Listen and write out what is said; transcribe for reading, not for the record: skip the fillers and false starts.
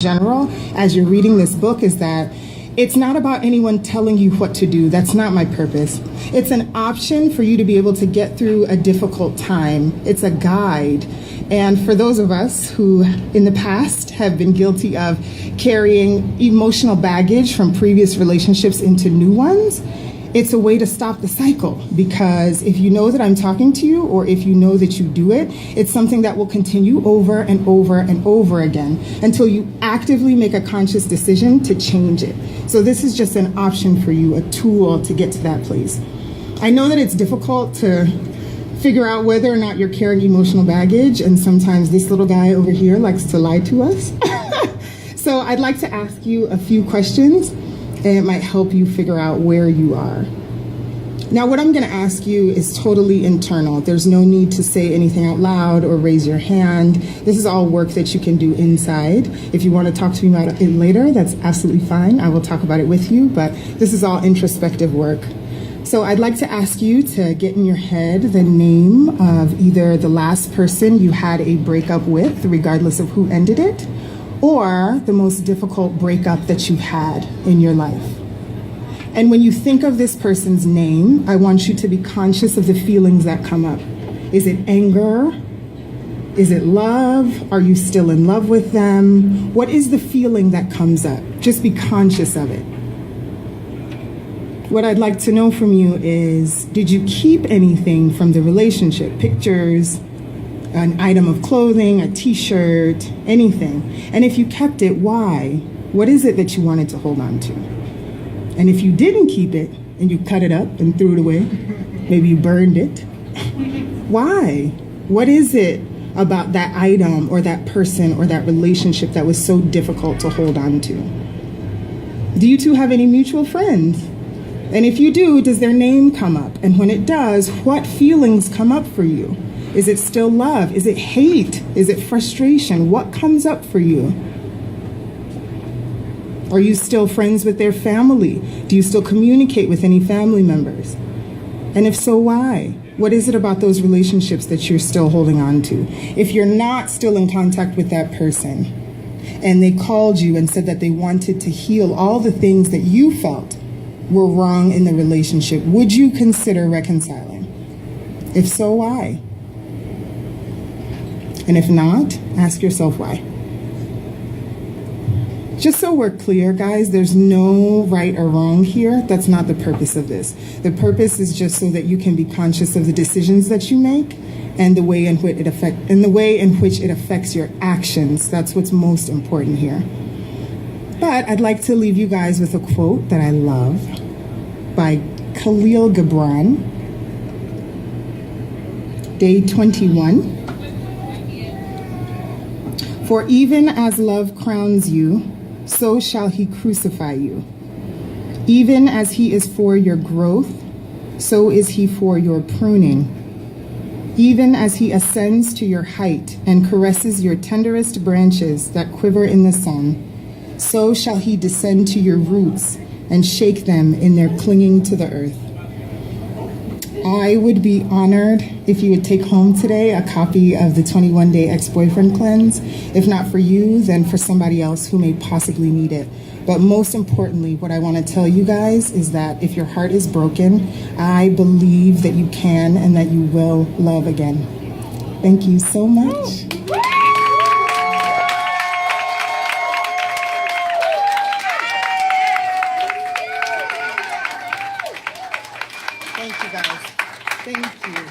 general as you're reading this book is that it's not about anyone telling you what to do. That's not my purpose. It's an option for you to be able to get through a difficult time. It's a guide. And for those of us who in the past have been guilty of carrying emotional baggage from previous relationships into new ones, it's a way to stop the cycle, because if you know that I'm talking to you, or if you know that you do it, it's something that will continue over and over and over again until you actively make a conscious decision to change it. So this is just an option for you, a tool to get to that place. I know that it's difficult to figure out whether or not you're carrying emotional baggage, and sometimes this little guy over here likes to lie to us. So I'd like to ask you a few questions, and it might help you figure out where you are. Now, what I'm going to ask you is totally internal. There's no need to say anything out loud or raise your hand. This is all work that you can do inside. If you want to talk to me about it later, that's absolutely fine. I will talk about it with you, but this is all introspective work. So I'd like to ask you to get in your head the name of either the last person you had a breakup with, regardless of who ended it, or the most difficult breakup that you've had in your life. And when you think of this person's name, I want you to be conscious of the feelings that come up. Is it anger? Is it love? Are you still in love with them? What is the feeling that comes up? Just be conscious of it. What I'd like to know from you is, did you keep anything from the relationship? Pictures, an item of clothing, a t-shirt, anything. And if you kept it, why? What is it that you wanted to hold on to? And if you didn't keep it and you cut it up and threw it away, maybe you burned it, why? What is it about that item or that person or that relationship that was so difficult to hold on to? Do you two have any mutual friends? And if you do, does their name come up? And when it does, what feelings come up for you? Is it still love? Is it hate? Is it frustration? What comes up for you? Are you still friends with their family? Do you still communicate with any family members? And if so, why? What is it about those relationships that you're still holding on to? If you're not still in contact with that person, and they called you and said that they wanted to heal all the things that you felt were wrong in the relationship, would you consider reconciling? If so, why? And if not, ask yourself why. Just so we're clear, guys, there's no right or wrong here. That's not the purpose of this. The purpose is just so that you can be conscious of the decisions that you make and the way in which it affects your actions. That's what's most important here. But I'd like to leave you guys with a quote that I love by Khalil Gibran, day 21. For even as love crowns you, so shall he crucify you. Even as he is for your growth, so is he for your pruning. Even as he ascends to your height and caresses your tenderest branches that quiver in the sun, so shall he descend to your roots and shake them in their clinging to the earth. I would be honored if you would take home today a copy of the 21-Day Ex-Boyfriend Cleanse. If not for you, then for somebody else who may possibly need it. But most importantly, what I want to tell you guys is that if your heart is broken, I believe that you can and that you will love again. Thank you so much. Thank you, guys. Thank you.